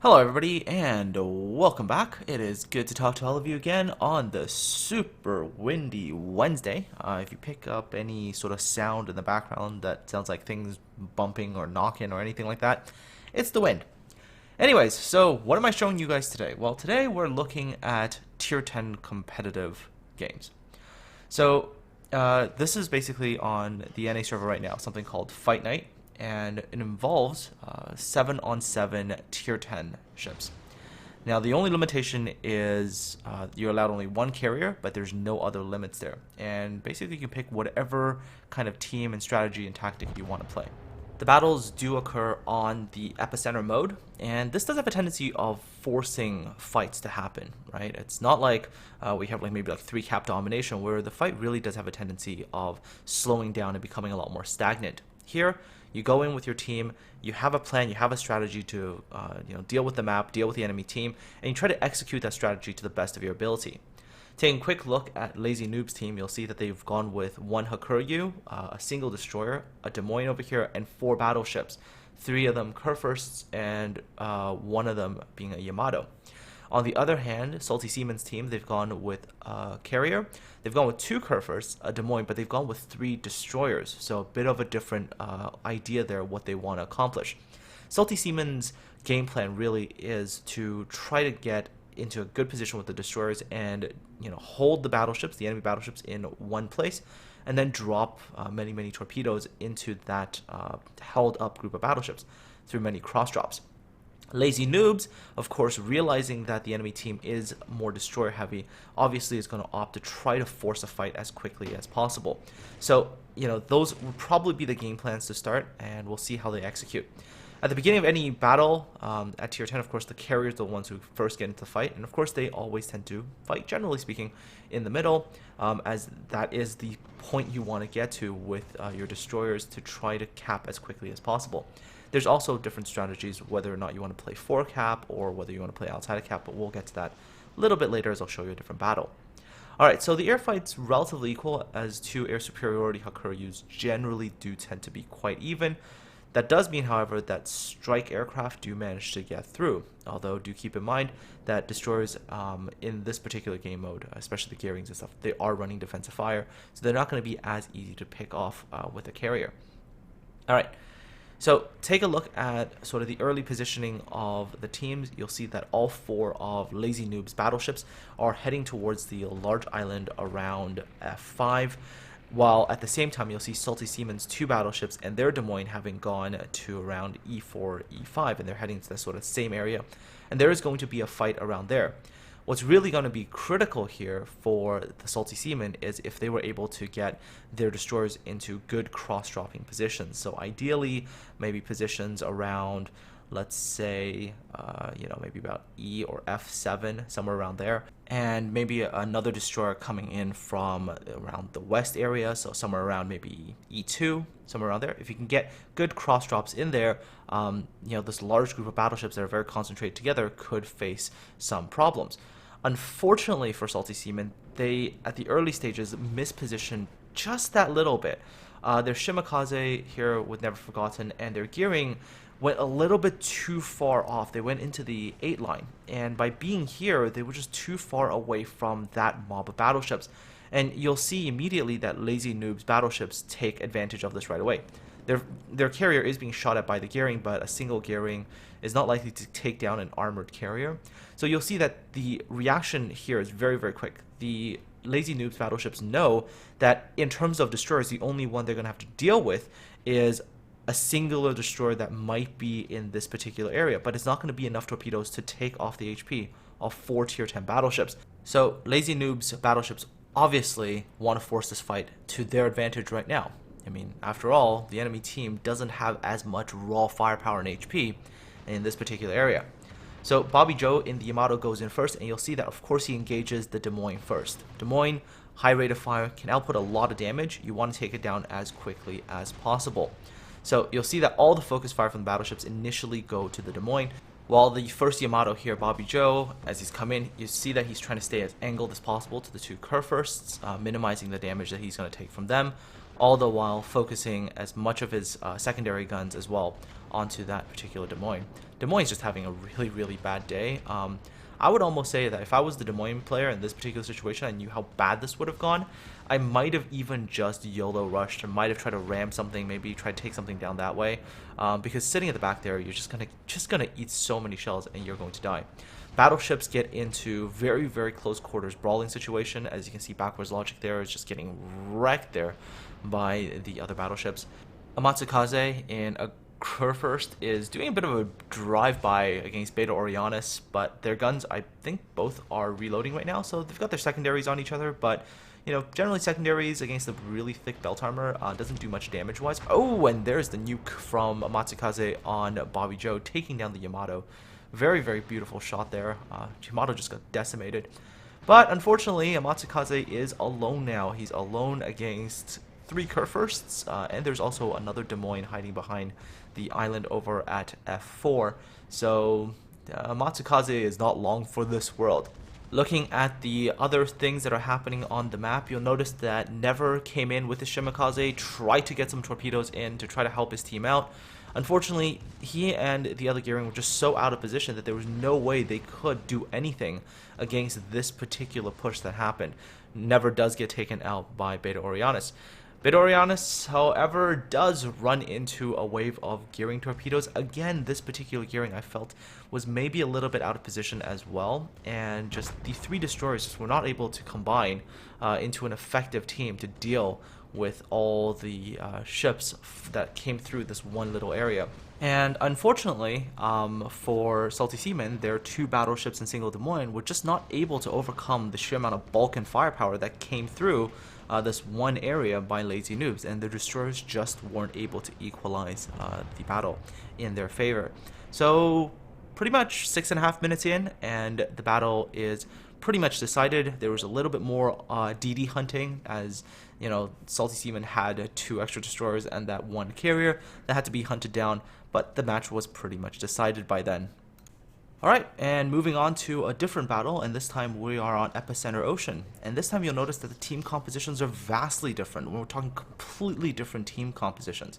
Hello everybody and welcome back. It is good to talk to all of you again on the super windy Wednesday. If you pick up any sort of sound in the background that sounds like things bumping or knocking or anything like that, it's the wind. Anyways, so what am I showing you guys today? Well, today we're looking at tier 10 competitive games. So this is basically on the NA server right now, something called Fight Night, and it involves 7-on-7 tier 10 ships. Now the only limitation is you're allowed only one carrier, but there's no other limits there. And basically you can pick whatever kind of team and strategy and tactic you want to play. The battles do occur on the epicenter mode, and this does have a tendency of forcing fights to happen, right? It's not like we have maybe 3-cap domination, where the fight really does have a tendency of slowing down and becoming a lot more stagnant. Here, you go in with your team, you have a plan, you have a strategy to deal with the map, deal with the enemy team, and you try to execute that strategy to the best of your ability. Taking a quick look at Lazy Noob's team, you'll see that they've gone with one Hakuryu, a single destroyer, a Des Moines over here, and 4 battleships. 3 of them Kurfürsts, and 1 of them being a Yamato. On the other hand, Salty Seaman's team, they've gone with a carrier. They've gone with 2 Kurfürsts, a Des Moines, but they've gone with 3 destroyers. So a bit of a different idea there, what they want to accomplish. Salty Seaman's game plan really is to try to get into a good position with the destroyers and hold the battleships, the enemy battleships, in one place, and then drop many torpedoes into that held up group of battleships through many cross drops. Lazy Noobs, of course, realizing that the enemy team is more destroyer heavy, obviously is going to opt to try to force a fight as quickly as possible. So those would probably be the game plans to start, and we'll see how they execute. At the beginning of any battle, at tier 10, of course, the carriers are the ones who first get into the fight, and of course they always tend to fight, generally speaking, in the middle, as that is the point you want to get to with your destroyers to try to cap as quickly as possible. There's also different strategies, whether or not you want to play 4-cap or whether you want to play outside of cap, but we'll get to that a little bit later as I'll show you a different battle. Alright, so the air fight's relatively equal, as 2 air superiority Hakuryus generally do tend to be quite even. That does mean, however, that strike aircraft do manage to get through, although do keep in mind that destroyers in this particular game mode, especially the gearings and stuff, they are running defensive fire, so they're not going to be as easy to pick off with a carrier. Alright, so take a look at sort of the early positioning of the teams. You'll see that all 4 of Lazy Noob's battleships are heading towards the large island around F5. While at the same time, you'll see Salty Seaman's 2 battleships and their Des Moines having gone to around E4, E5, and they're heading to the sort of same area. And there is going to be a fight around there. What's really going to be critical here for the Salty Seaman is if they were able to get their destroyers into good cross-dropping positions. So ideally, maybe positions around, let's say, maybe about E or F7, somewhere around there. And maybe another destroyer coming in from around the west area, so somewhere around maybe E2, somewhere around there. If you can get good cross drops in there, this large group of battleships that are very concentrated together could face some problems. Unfortunately for Salty Seaman, they, at the early stages, mispositioned just that little bit. Their Shimakaze here with Never Forgotten and their gearing went a little bit too far off. They went into the 8 line, and by being here, they were just too far away from that mob of battleships. And you'll see immediately that Lazy Noob's battleships take advantage of this right away. Their carrier is being shot at by the gearing, but a single gearing is not likely to take down an armored carrier. So you'll see that the reaction here is very quick. The Lazy Noob's battleships know that in terms of destroyers, the only one they're going to have to deal with is a singular destroyer that might be in this particular area, but it's not going to be enough torpedoes to take off the HP of 4 tier 10 battleships. So Lazy Noob's battleships obviously want to force this fight to their advantage right now. I mean, after all, the enemy team doesn't have as much raw firepower and HP in this particular area. So Bobby Joe in the Yamato goes in first, and you'll see that of course he engages the Des Moines first. Des Moines, high rate of fire, can output a lot of damage. You want to take it down as quickly as possible. So you'll see that all the focus fire from the battleships initially go to the Des Moines, while the first Yamato here, Bobby Joe, as he's come in, you see that he's trying to stay as angled as possible to the 2 Kurfürsts, minimizing the damage that he's going to take from them, all the while focusing as much of his secondary guns as well onto that particular Des Moines. Des Moines is just having a really, really bad day. I would almost say that if I was the Des Moines player in this particular situation, I knew how bad this would have gone, I might have even just YOLO rushed, or might have tried to ram something, maybe try to take something down that way, because sitting at the back there, you're just gonna eat so many shells and you're going to die. Battleships get into very, very close quarters brawling situation. As you can see, backwards logic there is just getting wrecked there by the other battleships. Amatsukaze in a Kurfürst is doing a bit of a drive-by against Beta Orionis, but their guns, I think, both are reloading right now, so they've got their secondaries on each other, but, you know, generally secondaries against the really thick belt armor doesn't do much damage-wise. Oh, and there's the nuke from Amatsukaze on Bobby Joe, taking down the Yamato. Very, very beautiful shot there. Yamato just got decimated. But, unfortunately, Amatsukaze is alone now. He's alone against 3 Kurfürsts, and there's also another Des Moines hiding behind the island over at F4. So Matsukaze is not long for this world. Looking at the other things that are happening on the map, you'll notice that Never came in with the Shimakaze, tried to get some torpedoes in to try to help his team out. Unfortunately, he and the other gearing were just so out of position that there was no way they could do anything against this particular push that happened. Never does get taken out by Beta Orionis. Beta Orionis, however, does run into a wave of gearing torpedoes. Again, this particular gearing I felt was maybe a little bit out of position as well, and just the 3 destroyers just were not able to combine into an effective team to deal with all the ships that came through this one little area. And unfortunately, for Salty Seamen, their 2 battleships in single Des Moines were just not able to overcome the sheer amount of bulk and firepower that came through this one area by Lazy Noobs, and the destroyers just weren't able to equalize the battle in their favor. So pretty much 6.5 minutes in, and the battle is pretty much decided. There was a little bit more DD hunting, as you know, Salty Seamen had 2 extra destroyers and that 1 carrier that had to be hunted down, but the match was pretty much decided by then. Alright, and moving on to a different battle, and this time we are on Epicenter Ocean. And this time you'll notice that the team compositions are vastly different. We're talking completely different team compositions.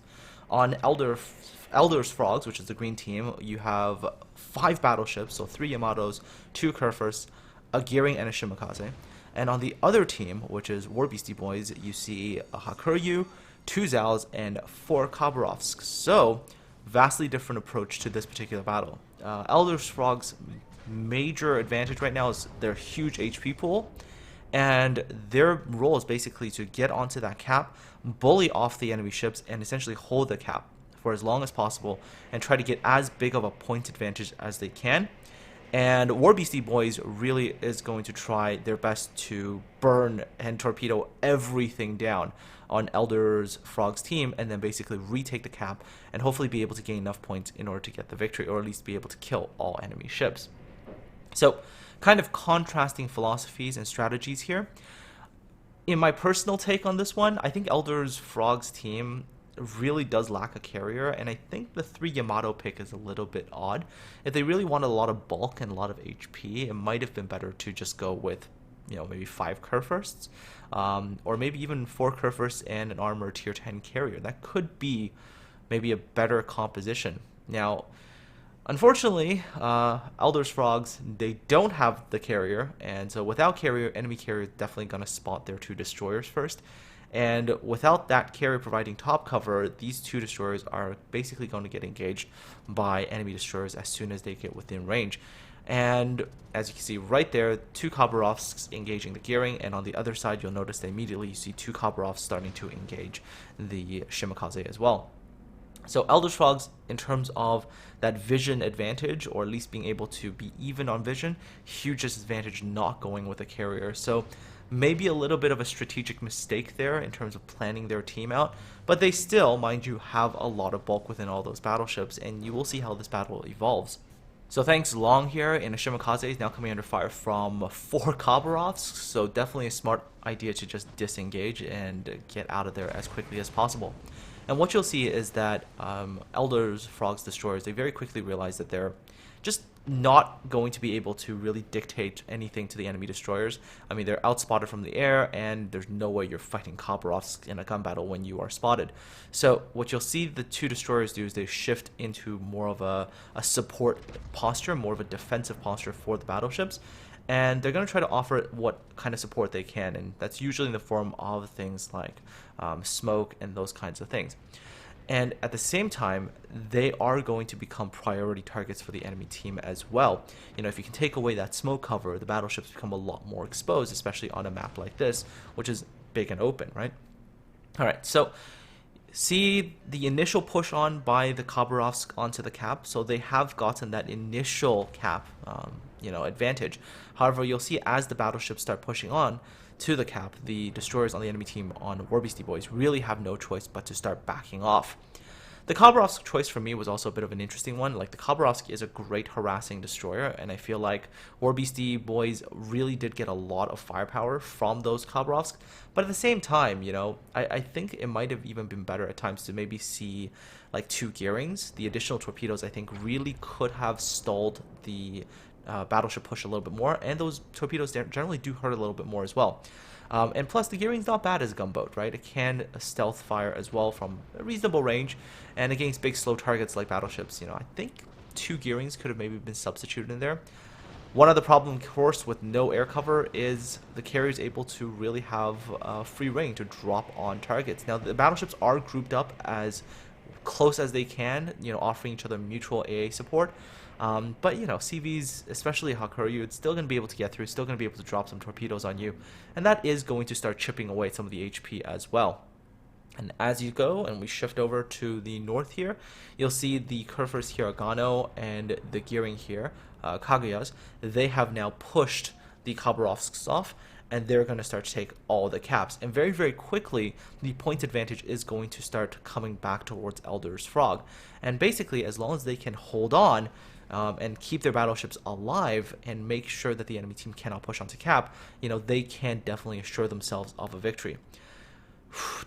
On Elder's Frogs, which is the green team, you have 5 battleships, so 3 Yamatos, 2 Kurfürsts, a Gearing, and a Shimakaze. And on the other team, which is War Beastie Boys, you see a Hakuryu, 2 Zals, and 4 Khabarovsks. So, vastly different approach to this particular battle. Elder's Frog's major advantage right now is their huge HP pool, and their role is basically to get onto that cap, bully off the enemy ships, and essentially hold the cap for as long as possible and try to get as big of a point advantage as they can. And War Beastie Boys really is going to try their best to burn and torpedo everything down on Elder's Frog's team, and then basically retake the cap and hopefully be able to gain enough points in order to get the victory, or at least be able to kill all enemy ships. So, kind of contrasting philosophies and strategies here. In my personal take on this one, I think Elder's Frog's team really does lack a carrier, and I think the 3 Yamato pick is a little bit odd. If they really wanted a lot of bulk and a lot of HP, it might have been better to just go with, you know, maybe 5 Kurfürsts, or maybe even 4 Kurfürsts and an armor tier 10 carrier. That could be maybe a better composition. Now, unfortunately, Elder's Frogs, they don't have the carrier, and so without carrier, enemy carrier is definitely going to spot their 2 destroyers first. And without that carrier providing top cover, these 2 destroyers are basically going to get engaged by enemy destroyers as soon as they get within range. And as you can see right there, 2 Khabarovsks engaging the Gearing, and on the other side you'll notice that immediately you see 2 Khabarovs starting to engage the Shimakaze as well. So Elder's Frogs, in terms of that vision advantage, or at least being able to be even on vision, huge disadvantage not going with a carrier. So maybe a little bit of a strategic mistake there in terms of planning their team out, but they still, mind you, have a lot of bulk within all those battleships, and you will see how this battle evolves. So thanks Long here in a Shimakaze is now coming under fire from 4 Khabarovs, so definitely a smart idea to just disengage and get out of there as quickly as possible. And what you'll see is that Elder's Frogs destroyers, they very quickly realize that they're just not going to be able to really dictate anything to the enemy destroyers. I mean, they're outspotted from the air, and there's no way you're fighting Khabarovsk in a gun battle when you are spotted. So what you'll see the two destroyers do is they shift into more of a support posture, more of a defensive posture for the battleships. And they're going to try to offer what kind of support they can, and that's usually in the form of things like smoke and those kinds of things. And at the same time, they are going to become priority targets for the enemy team as well. You know, if you can take away that smoke cover, the battleships become a lot more exposed, especially on a map like this, which is big and open, right? All right, so see the initial push on by the Khabarovsk onto the cap. So they have gotten that initial cap, advantage. However, you'll see as the battleships start pushing on to the cap, the destroyers on the enemy team on War Beastie Boys really have no choice but to start backing off. The Khabarovsk choice for me was also a bit of an interesting one. Like, the Khabarovsk is a great harassing destroyer, and I feel like War Beastie Boys really did get a lot of firepower from those Khabarovsk. But at the same time, I think it might have even been better at times to maybe see like 2 gearings. The additional torpedoes, I think, really could have stalled the battleship push a little bit more, and those torpedoes generally do hurt a little bit more as well. And plus, the gearing's not bad as a gunboat, right? It can stealth fire as well from a reasonable range, and against big slow targets like battleships, I think 2 gearings could have maybe been substituted in there. One other problem, of course, with no air cover is the carrier's able to really have free reign to drop on targets. Now, the battleships are grouped up as close as they can, offering each other mutual AA support. But CVs, especially Hakuryu, it's still going to be able to get through, still going to be able to drop some torpedoes on you, and that is going to start chipping away some of the HP as well. And as you go, and we shift over to the north here, you'll see the Kurfürst Hiragano and the gearing here, Kaguyas, they have now pushed the Khabarovsks off, and they're going to start to take all the caps. And very, very quickly, the point advantage is going to start coming back towards Elder's Frog. And basically, as long as they can hold on, and keep their battleships alive and make sure that the enemy team cannot push onto cap, they can definitely assure themselves of a victory.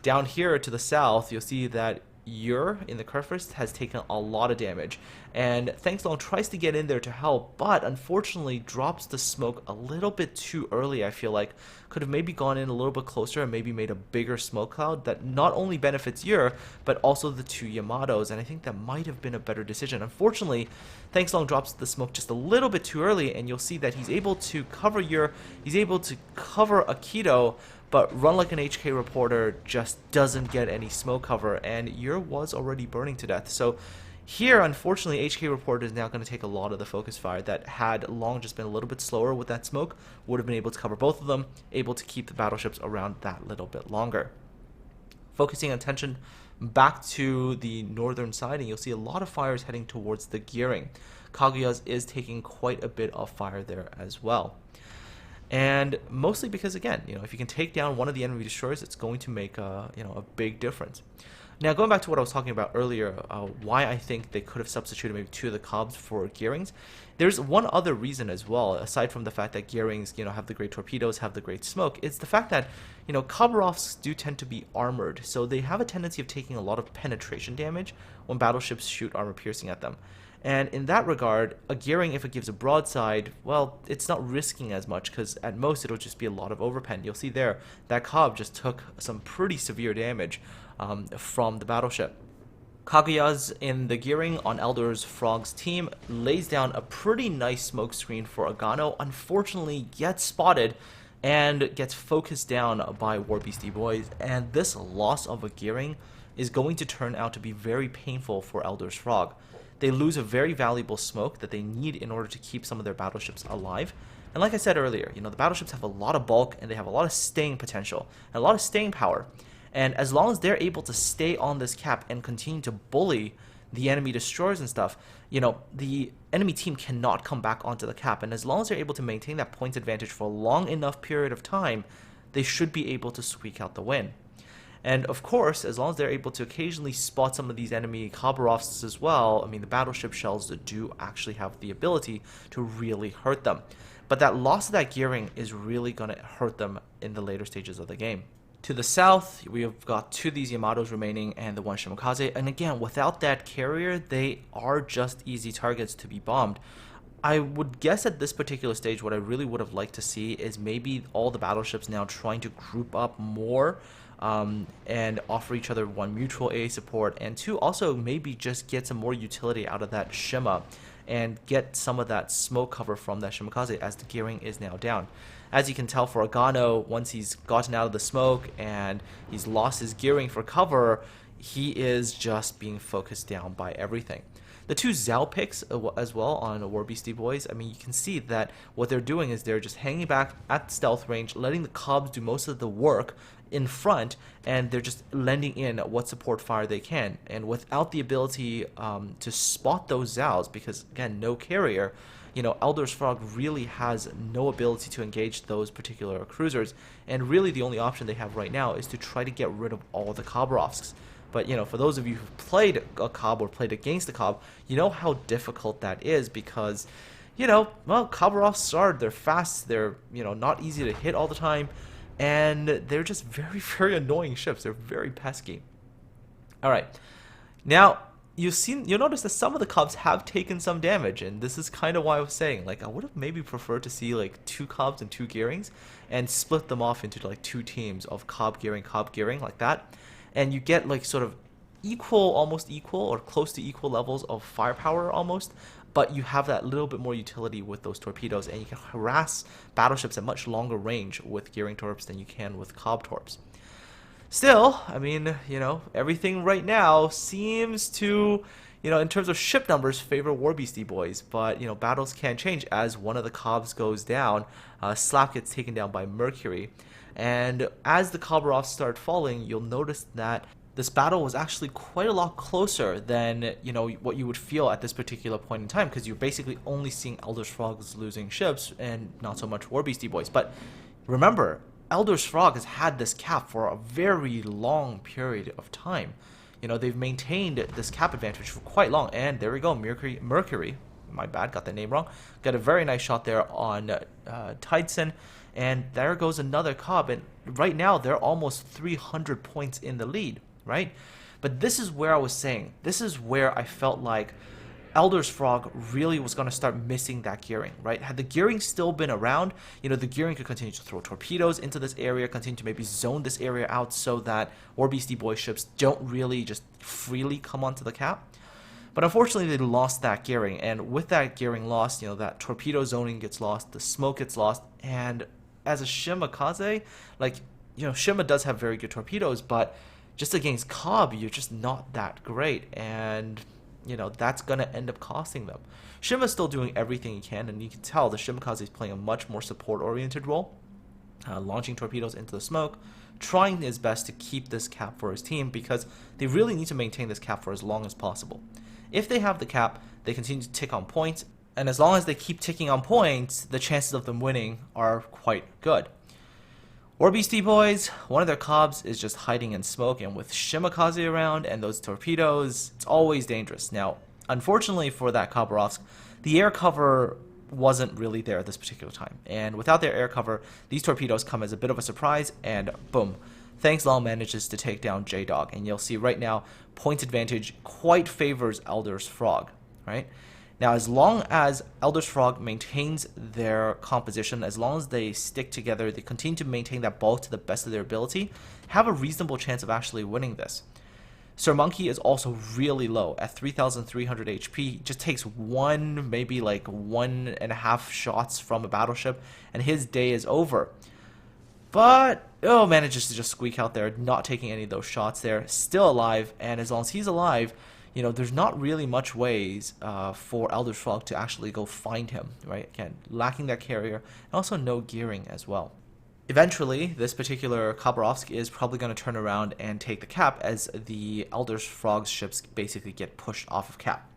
Down here to the south, you'll see that Ur in the Kurfürst has taken a lot of damage, and Thanks Long tries to get in there to help, but unfortunately drops the smoke a little bit too early. I feel like could have maybe gone in a little bit closer and maybe made a bigger smoke cloud that not only benefits Ur, but also the 2 Yamatos, and I think that might have been a better decision. Unfortunately, Thanks Long drops the smoke just a little bit too early, and you'll see that he's able to cover Ur, he's able to cover Akito, but Run Like an HK Reporter just doesn't get any smoke cover, and Ur was already burning to death. So here, unfortunately, HK Reporter is now going to take a lot of the focus fire that had Long just been a little bit slower with that smoke, would have been able to cover both of them, able to keep the battleships around that little bit longer. Focusing attention back to the northern side, and you'll see a lot of fires heading towards the gearing. Kaguyas is taking quite a bit of fire there as well. And mostly because, again, if you can take down one of the enemy destroyers, it's going to make a big difference. Now, going back to what I was talking about earlier, why I think they could have substituted maybe 2 of the Cobs for gearings, there's one other reason as well, aside from the fact that gearings, have the great torpedoes, have the great smoke. It's the fact that, Khabarovsks do tend to be armored, so they have a tendency of taking a lot of penetration damage when battleships shoot armor piercing at them. And in that regard, a gearing, if it gives a broadside, well, it's not risking as much, because at most it'll just be a lot of overpen. You'll see there, that Cobb just took some pretty severe damage from the battleship. Kaguyas in the gearing on Elder's Frog's team lays down a pretty nice smoke screen for Agano, unfortunately gets spotted and gets focused down by War Beastie Boys, and this loss of a gearing is going to turn out to be very painful for Elder's Frog. They lose a very valuable smoke that they need in order to keep some of their battleships alive. And like I said earlier, the battleships have a lot of bulk, and they have a lot of staying potential and a lot of staying power. And as long as they're able to stay on this cap and continue to bully the enemy destroyers and stuff, the enemy team cannot come back onto the cap. And as long as they're able to maintain that point advantage for a long enough period of time, they should be able to squeak out the win. And of course, as long as they're able to occasionally spot some of these enemy Khabarovsks as well, the battleship shells do actually have the ability to really hurt them. But that loss of that gearing is really going to hurt them in the later stages of the game. To the south, we have got 2 of these Yamatos remaining and the 1 Shimokaze. And again, without that carrier, they are just easy targets to be bombed. I would guess at this particular stage, what I really would have liked to see is maybe all the battleships now trying to group up more and offer each other one mutual A support, and two also maybe just get some more utility out of that Shima and get some of that smoke cover from that Shimakaze as the gearing is now down. As you can tell for Agano, once he's gotten out of the smoke and he's lost his gearing for cover, he is just being focused down by everything. The two Zhao picks as well on War Beastie Boys, I mean, you can see that what they're doing is they're just hanging back at stealth range, letting the Cubs do most of the work in front, and they're just lending in what support fire they can. And without the ability to spot those Zhaos, because again, no carrier, you know, Elder's Frog really has no ability to engage those particular cruisers, and really the only option they have right now is to try to get rid of all the Khabarovsks. But, you know, for those of you who've played a Cobb or played against a Cobb, you know how difficult that is because, you know, well, Khabarovsks are, they're fast, they're, you know, not easy to hit all the time, and they're just very, very annoying ships. They're very pesky. All right. Now, you'll notice that some of the Cubs have taken some damage, and this is kind of why I was saying, like, I would have maybe preferred to see, like, 2 Cubs and 2 Gearings, and split them off into, like, 2 teams of Cobb Gearing, like that. And you get like sort of equal, almost equal, or close to equal levels of firepower almost, but you have that little bit more utility with those torpedoes, and you can harass battleships at much longer range with gearing torps than you can with Cobb torps. Still, I mean, you know, everything right now seems to, you know, in terms of ship numbers, favor War Beastie Boys, but, you know, battles can change as one of the Cobbs goes down. Slap gets taken down by Mercury. And as the Khabarovs start falling, you'll notice that this battle was actually quite a lot closer than, you know, what you would feel at this particular point in time, because you're basically only seeing Elder's Frogs losing ships and not so much War Beastie Boys. But remember, Elder's Frog has had this cap for a very long period of time. You know, they've maintained this cap advantage for quite long, and there we go, Mercury, my bad, got the name wrong, got a very nice shot there on Tideson. And there goes another Cobb, and right now they're almost 300 points in the lead, right? But this is where I was saying, this is where I felt like Elder's Frog really was going to start missing that gearing, right? Had the gearing still been around, you know, the gearing could continue to throw torpedoes into this area, continue to maybe zone this area out so that War Beastie Boy ships don't really just freely come onto the cap. But unfortunately, they lost that gearing, and with that gearing lost, you know, that torpedo zoning gets lost, the smoke gets lost, and as a Shimakaze, like, you know, Shima does have very good torpedoes, but just against Cobb, you're just not that great, and, you know, that's going to end up costing them. Shima's still doing everything he can, and you can tell the Shimakaze is playing a much more support-oriented role, launching torpedoes into the smoke, trying his best to keep this cap for his team, because they really need to maintain this cap for as long as possible. If they have the cap, they continue to tick on points, and as long as they keep ticking on points, the chances of them winning are quite good. War Beastie Boys, one of their Cobbs is just hiding in smoke, and with Shimakaze around and those torpedoes, it's always dangerous. Now, unfortunately for that Khabarovsk, the air cover wasn't really there at this particular time, and without their air cover, these torpedoes come as a bit of a surprise, and boom, Thanks Law manages to take down J-Dog, and you'll see right now, points advantage quite favors Elder's Frog, right? Now, as long as Elder's Frog maintains their composition, as long as they stick together, they continue to maintain that bulk to the best of their ability, have a reasonable chance of actually winning this. Sir Monkey is also really low at 3,300 HP. Just takes one, maybe like 1.5 shots from a battleship, and his day is over. But, oh, manages to just squeak out there, not taking any of those shots there. Still alive, and as long as he's alive, you know, there's not really much ways for Elder's Frog to actually go find him, right? Again, lacking that carrier, and also no gearing as well. Eventually, this particular Khabarovsk is probably going to turn around and take the cap as the Elder's Frog's ships basically get pushed off of cap.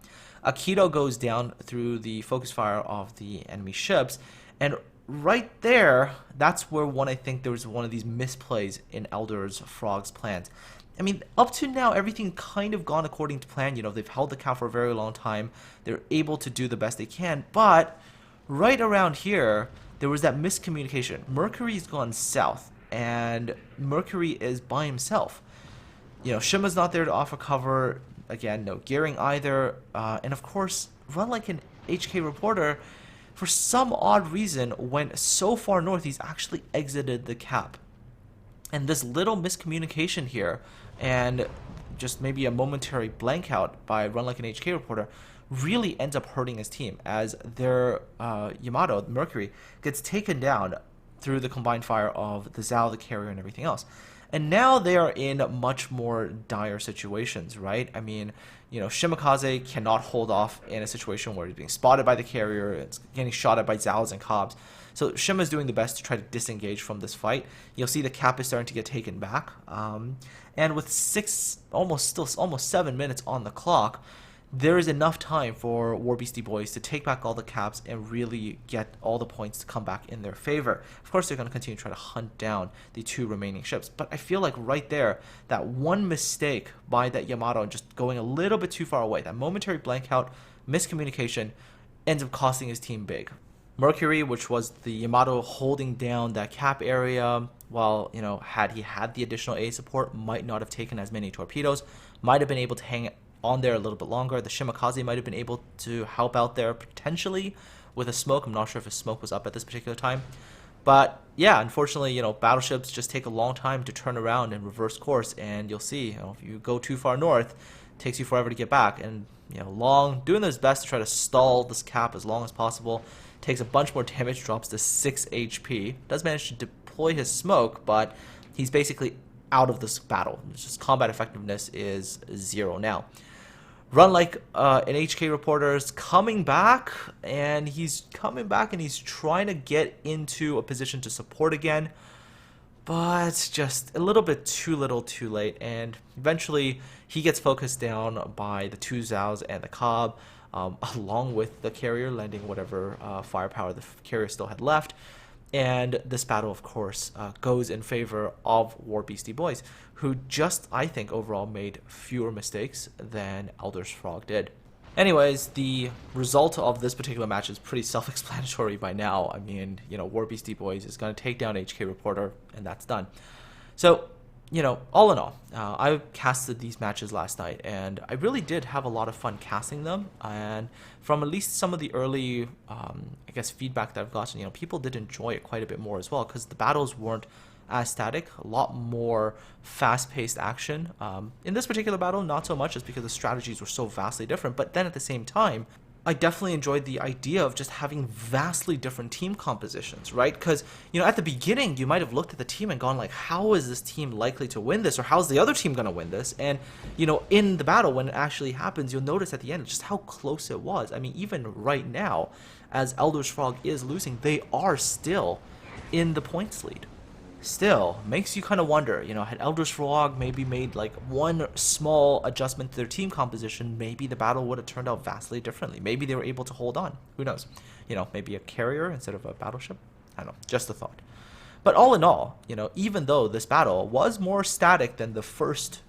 Aikido goes down through the focus fire of the enemy ships, and right there, that's where I think there was one of these misplays in Elder's Frog's plans. I mean, up to now, everything kind of gone according to plan. You know, they've held the cap for a very long time. They're able to do the best they can. But right around here, there was that miscommunication. Mercury's gone south, and Mercury is by himself. You know, Shima's not there to offer cover. Again, no gearing either. And of course, run like an HK Reporter, for some odd reason, went so far north he's actually exited the cap. And this little miscommunication here, and just maybe a momentary blank out by Run Like an HK Reporter, really ends up hurting his team, as their Yamato, Mercury, gets taken down through the combined fire of the Zao, the carrier, and everything else. And now they are in much more dire situations, right? I mean, Shimakaze cannot hold off in a situation where he's being spotted by the carrier, it's getting shot at by Zaos and Cobbs. So Shima's doing the best to try to disengage from this fight. You'll see the cap is starting to get taken back. And with almost 7 minutes on the clock, there is enough time for War Beastie Boys to take back all the caps and really get all the points to come back in their favor. Of course, they're going to continue to try to hunt down the 2 remaining ships, but I feel like right there, that one mistake by that Yamato, just going a little bit too far away, that momentary blank out, miscommunication, ends up costing his team big. Mercury, which was the Yamato holding down that cap area, while, had he had the additional A support, might not have taken as many torpedoes, might have been able to hang on there a little bit longer. The Shimakaze might have been able to help out there potentially with a smoke. I'm not sure if his smoke was up at this particular time. But yeah, unfortunately, battleships just take a long time to turn around and reverse course, and you'll see, if you go too far north, it takes you forever to get back. And doing his best to try to stall this cap as long as possible. Takes a bunch more damage, drops to 6 HP. Does manage to deploy his smoke, but he's basically out of this battle. It's just combat effectiveness is 0 now. Run Like an HK Reporter's coming back, and he's trying to get into a position to support again, but just a little bit too little too late, and eventually he gets focused down by the 2 Zaos and the Cobb, along with the carrier, landing whatever firepower the carrier still had left. And this battle, of course, goes in favor of War Beastie Boys, who just, I think, overall made fewer mistakes than Elder's Frog did. Anyways, the result of this particular match is pretty self-explanatory by now. I mean, War Beastie Boys is going to take down HK Reporter, and that's done. So, all in all, I casted these matches last night, and I really did have a lot of fun casting them. And from at least some of the early, feedback that I've gotten, people did enjoy it quite a bit more as well, because the battles weren't as static, a lot more fast-paced action. In this particular battle, not so much, just because the strategies were so vastly different, but then at the same time, I definitely enjoyed the idea of just having vastly different team compositions, right? Because, at the beginning, you might have looked at the team and gone like, how is this team likely to win this? Or how's the other team going to win this? And, in the battle, when it actually happens, you'll notice at the end just how close it was. I mean, even right now, as Elder's Frog is losing, they are still in the points lead. Still, makes you kind of wonder, had Elder's Frog maybe made like one small adjustment to their team composition, maybe the battle would have turned out vastly differently. Maybe they were able to hold on. Who knows? Maybe a carrier instead of a battleship. I don't know, just a thought. But all in all, even though this battle was more static than the first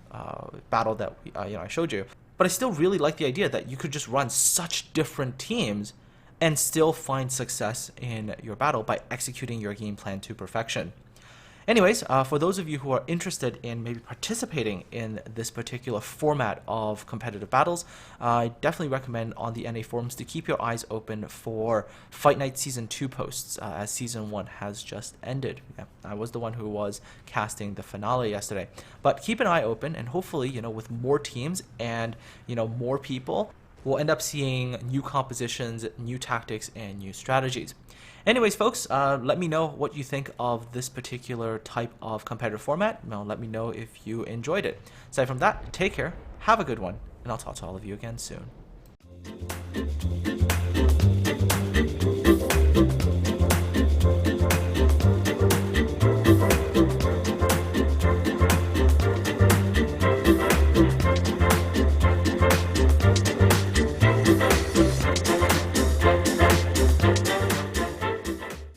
battle that I showed you, but I still really like the idea that you could just run such different teams and still find success in your battle by executing your game plan to perfection. Anyways, for those of you who are interested in maybe participating in this particular format of competitive battles, I definitely recommend on the NA forums to keep your eyes open for Fight Night Season 2 posts, as Season 1 has just ended. Yeah, I was the one who was casting the finale yesterday. But keep an eye open, and hopefully, with more teams and, more people, we'll end up seeing new compositions, new tactics, and new strategies. Anyways, folks, let me know what you think of this particular type of competitive format. Let me know if you enjoyed it. Aside from that, take care, have a good one, and I'll talk to all of you again soon.